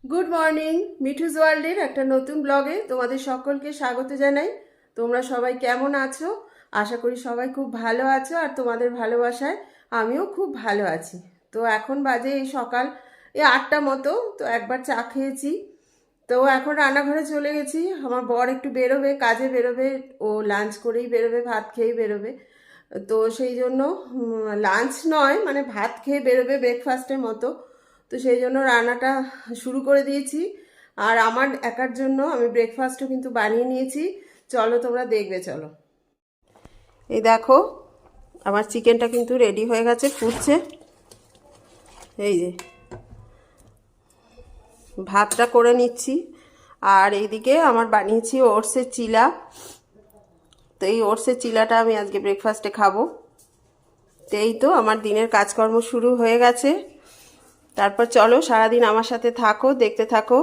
Good morning. মিঠুজ ওয়ার্ল্ডের একটা নতুন ব্লগে তোমাদের সকলকে স্বাগত জানাই। তোমরা সবাই কেমন আছো? আশা করি সবাই খুব ভালো আছো, আর তোমাদের ভালোবাসায় আমিও খুব ভালো আছি। তো এখন বাজে এই সকাল 8টা মতো। তো একবার চা খেয়েছি, তো এখন রান্নাঘরে চলে গেছি। আমার বর একটু বেরোবে, কাজে বেরোবে, ও লাঞ্চ করেই বেরোবে, ভাত খেয়েই বেরোবে। তো সেই জন্য লাঞ্চ নয়, মানে ভাত খেয়ে বেরোবে, ব্রেকফাস্টের মতো। তো সেই জন্য রান্নাটা শুরু করে দিয়েছি। আর আমার একার জন্য আমি ব্রেকফাস্টও কিন্তু বানিয়ে নিয়েছি। চলো তোমরা দেখবে, চলো। এই দেখো, আমার চিকেনটা কিন্তু রেডি হয়ে গেছে, ফুটছে। এই যে ভাতটা করে নিচ্ছি, আর এইদিকে আমার বানিয়েছি ওটসের চিলা। তো এই ওটসের চিলাটা আমি আজকে ব্রেকফাস্টে খাবো। তো এই তো আমার দিনের কাজকর্ম শুরু হয়ে গেছে। তারপর চলো সারাদিন আমার সাথে থাকো, দেখতে থাকো।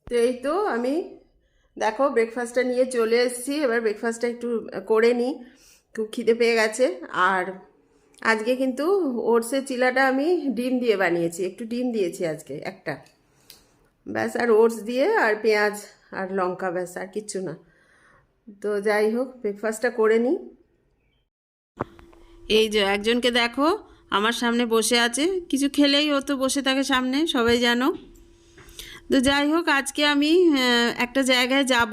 তো এই তো আমি দেখো ব্রেকফাস্টটা নিয়ে চলে এসেছি। এবার ব্রেকফাস্টটা একটু করে নিই, খুব খিদে পেয়ে গেছে। আর আজকে কিন্তু ওটসের চিলাটা আমি ডিম দিয়ে বানিয়েছি, একটু ডিম দিয়েছি আজকে একটা, ব্যাস। আর ওটস দিয়ে আর পেঁয়াজ আর লঙ্কা, ব্যাস, আর কিচ্ছু না। তো যাই হোক, ব্রেকফাস্টটা করে নিই। এই যে একজনকে দেখো আমার সামনে বসে আছে, কিছু খেলেই ও তো বসে থাকে সামনে, সবাই জানো। তো যাই হোক, আজকে আমি একটা জায়গায় যাব,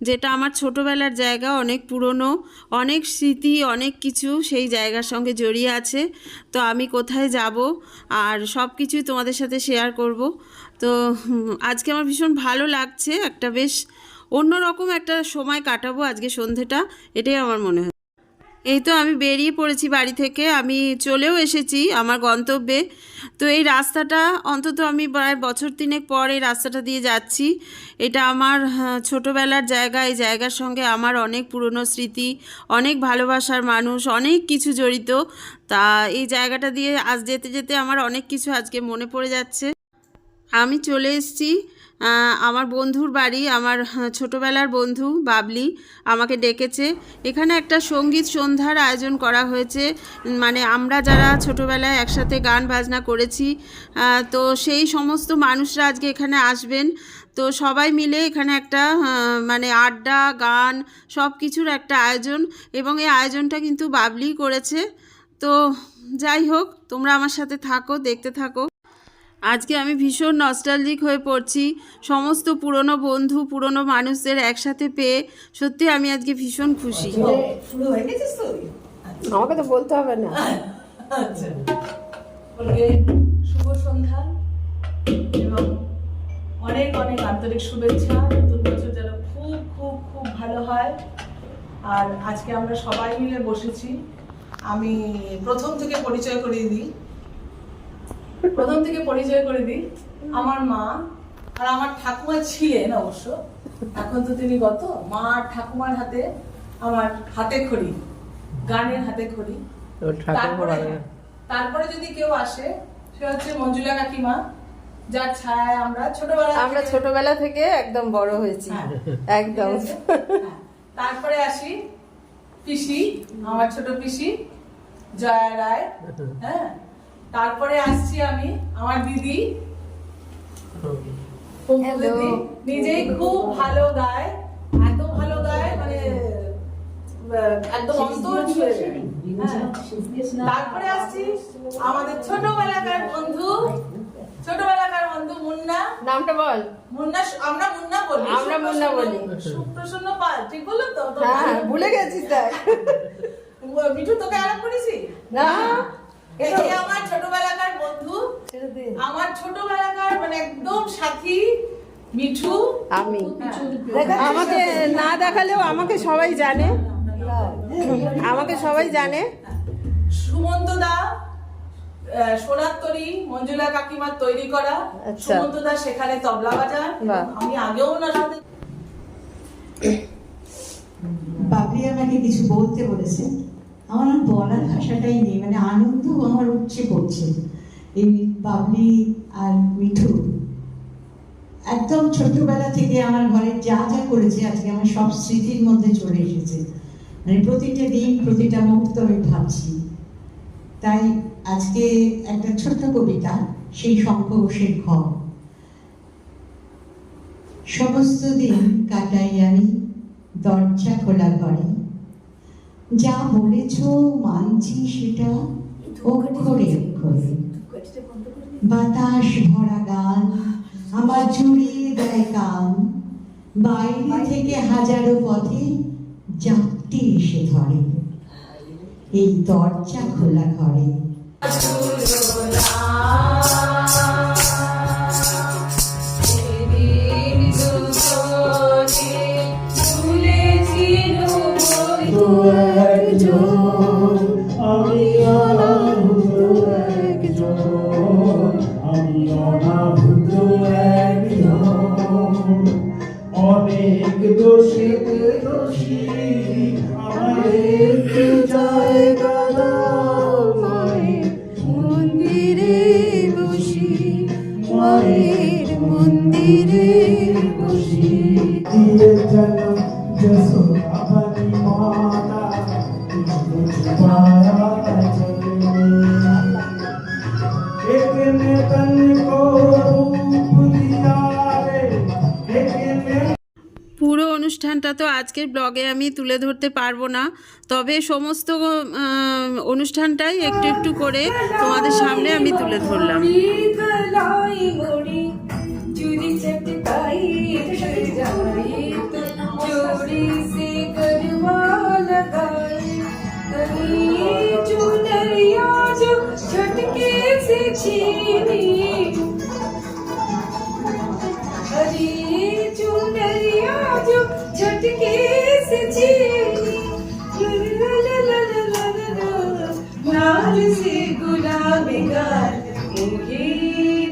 যেটা আমার ছোটোবেলার জায়গা, অনেক পুরনো, অনেক স্মৃতি, অনেক কিছু সেই জায়গার সঙ্গে জড়িয়ে আছে। তো আমি কোথায় যাব আর সব কিছুই তোমাদের সাথে শেয়ার করব। তো আজকে আমার ভীষণ ভালো লাগছে, একটা বেশ অন্যরকম একটা সময় কাটাবো আজকে সন্ধেটা, এটাই আমার মনে হয়। এই তো আমি বেরিয়ে পড়েছি বাড়ি থেকে, আমি চলেও এসেছি আমার গন্তব্যে। তো এই রাস্তাটা অন্তত আমি প্রায় বছর 3 পর এই রাস্তাটা দিয়ে যাচ্ছি। এটা আমার ছোটোবেলার জায়গা, এই জায়গার সঙ্গে আমার অনেক পুরনো স্মৃতি, অনেক ভালোবাসার মানুষ, অনেক কিছু জড়িত। তা এই জায়গাটা দিয়ে আজ যেতে যেতে আমার অনেক কিছু আজকে মনে পড়ে যাচ্ছে। আমি চলে এসেছি আমার বন্ধুর বাড়ি, আমার ছোটোবেলার বন্ধু বাবলি আমাকে ডেকেছে। এখানে একটা সঙ্গীত সন্ধ্যার আয়োজন করা হয়েছে, মানে আমরা যারা ছোটোবেলায় একসাথে গান বাজনা করেছি, তো সেই সমস্ত মানুষরা আজকে এখানে আসবেন। তো সবাই মিলে এখানে একটা মানে আড্ডা, গান, সব কিছুর একটা আয়োজন, এবং এই আয়োজনটা কিন্তু বাবলিই করেছে। তো যাই হোক, তোমরা আমার সাথে থাকো, দেখতে থাকো। আজকে আমি ভীষণ নস্টালজিক হয়ে পড়ছি, সমস্ত পুরনো বন্ধু, পুরনো মানুষদের একসাথে পেয়ে সত্যি আমি আজকে ভীষণ খুশি। আমাকে তো বলতে হবে না। আচ্ছা, শুভ সন্ধ্যা এবং অনেক অনেক আন্তরিক শুভেচ্ছা। নতুন বছর যেন খুব খুব খুব ভালো হয়। আর আজকে আমরা সবাই মিলে বসেছি। আমি প্রথম থেকে পরিচয় করিয়ে দিই। আমার মা আর আমার ঠাকুমা ছিলেন অবশ্য, এখন তো তিনি গত। মা আর ঠাকুমার হাতে আমার হাতে খড়ি, গানের হাতে খড়ি। তারপরে যদি কেউ আসে, সে হচ্ছে মঞ্জুলা কাকিমা, যার ছায়ায় আমরা ছোটবেলা থেকে একদম বড় হয়েছি। একদম। তারপরে আসি পিসি, আমার ছোট পিসি জয়া রায়। হ্যাঁ, তারপরে আসছি আমি আমার দিদি নিজেই খুব ভালো গায়, এত ভালো গায় মানে একদম অন্তর ছুঁয়ে যায়। তারপরে আসছি আমাদের ছোটবেলাকার বন্ধু মুন্না। নামটা বল। মুন্না, আমরা মুন্না বলি। সুপ্রসন্ন পাল, ঠিক বললাম তো? হ্যাঁ, ভুলে গেছিস তাই। মিঠু, তোকে আলাপ করেছি না? এই আমার ছোটবেলাকার বন্ধু, আমার ছোটবেলাকার মানে একদম সাথী মিঠু। আমি আমাকে না দেখালেও আমাকে সবাই জানে, সুমন্ত দা, সোনার তরী, মঞ্জুলা কাকিমার তৈরি করা। সুমন্ত দা সেখানে তবলা বাজান, আমি আগেও ওনার সাথে। বাবলি আমাকে কিছু বলতে বলেছে, আমার বলার ভাষাটাই নেই, মানে আনন্দ আমার উপচে পড়ছে। এই বাবলি আর মিঠু একদম ছোটবেলা থেকে আমার ঘরে যা যা করেছে আজকে আমার সব স্মৃতির মধ্যে চলে এসেছে। মানে প্রতিটা দিন, প্রতিটা মুহূর্ত আমি ভাবছি। তাই আজকে একটা ছোট্ট কবিতা, সেই শঙ্খ ঘোষের ঘর। সমস্ত দিন কাটাই আমি দরজা খোলা ঘরে। যা বলেছ মানছি সেটা অক্ষরে অক্ষরে। বাতাস ভরা গান আমার জুড়িয়ে দেয় কান, বাইরে থেকে হাজারো পথে যাত্রী এসে ধরে এই দরজা খোলা ঘরে। অনেক দোষী দোষী আমাদের জায়গা দাও মায়ের মন্দিরে বসি, মায়ের মন্দিরে বসি। দিয়ে যেন যশোদা বনি মাতা পায়া চলে একনে তন কো রূপ দিয়া রে একনে। পুরো অনুষ্ঠানটা তো আজকের ব্লগে আমি তুলে ধরতে পারবো না, তবে সমস্ত অনুষ্ঠানটাই একটু একটু করে তোমাদের সামনে আমি তুলে ধরলাম। झटके से चीनी लाल से गुलाबी गाल मुझे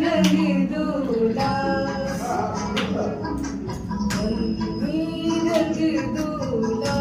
रंग दूला रंग दूला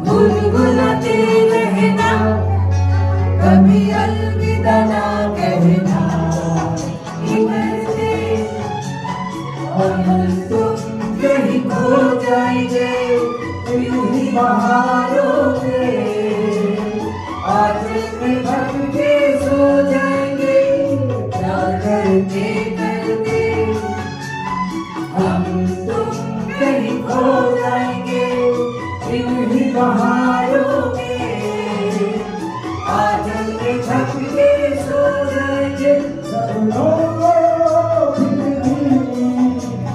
गुनगुनाते रहना, कभी अलविदा ना कहना। इधर से और तुम कहीं खो जाएंगे इन्हीं बहारों में। आज में भटके के सो जाएंगे क्या करते करते। हम तुम कहीं खो जाएंगे इन्हीं बहारों में। आज में झपके सो जाएंगे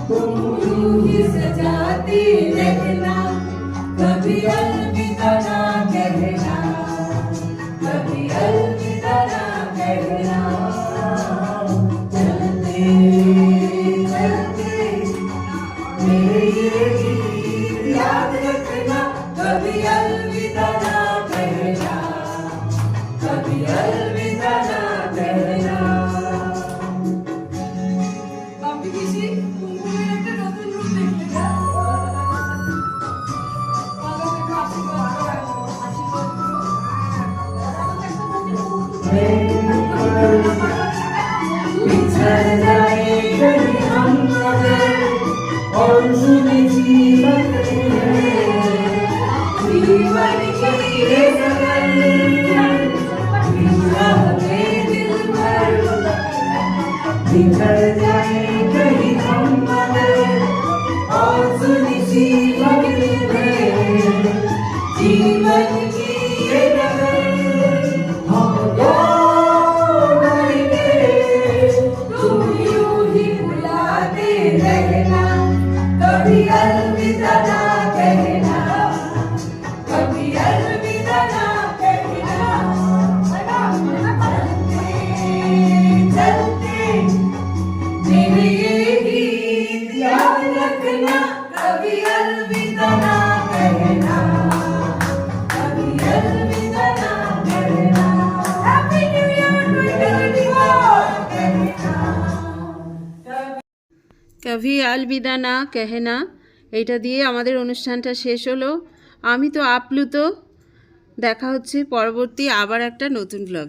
तुम यूं ही सजाती रहना, कभी अलविदा ना कहना, कभी अलविदा ना कहना। चलते चलते मेरे ये गीत याद रखना, कभी अलविदा ना कहना, कभी अलविदा ना कहना। বাপি পিসি কুমকুমের একটা নতুন রূপ দেখতে চাও? বাবাকে আশীর্বাদ করো, আশীর্বাদ করো। बिछड़ जाए कहीं हम मगर और सुने जीवन जीवन की ये सफर दिल भर। बिछड़ जाए कहीं हम मगर और सुने जीवन जीवन की ये नगर। हम तुम यूं ही बुलाते रहना, कभी अलविदा ना कहना, कभी अलविदा ना कहना। चलते चलते कभी अलविदा ना कहना, कभी अलविदा ना कहना, हैप्पी न्यू ईयर 2024 कहना। কভি আলবিদা না কেহেনা, এইটা দিয়ে আমাদের অনুষ্ঠানটা শেষ হলো। আমি তো আপ্লুত। দেখা হচ্ছে পরবর্তী আবার একটা নতুন ব্লগ।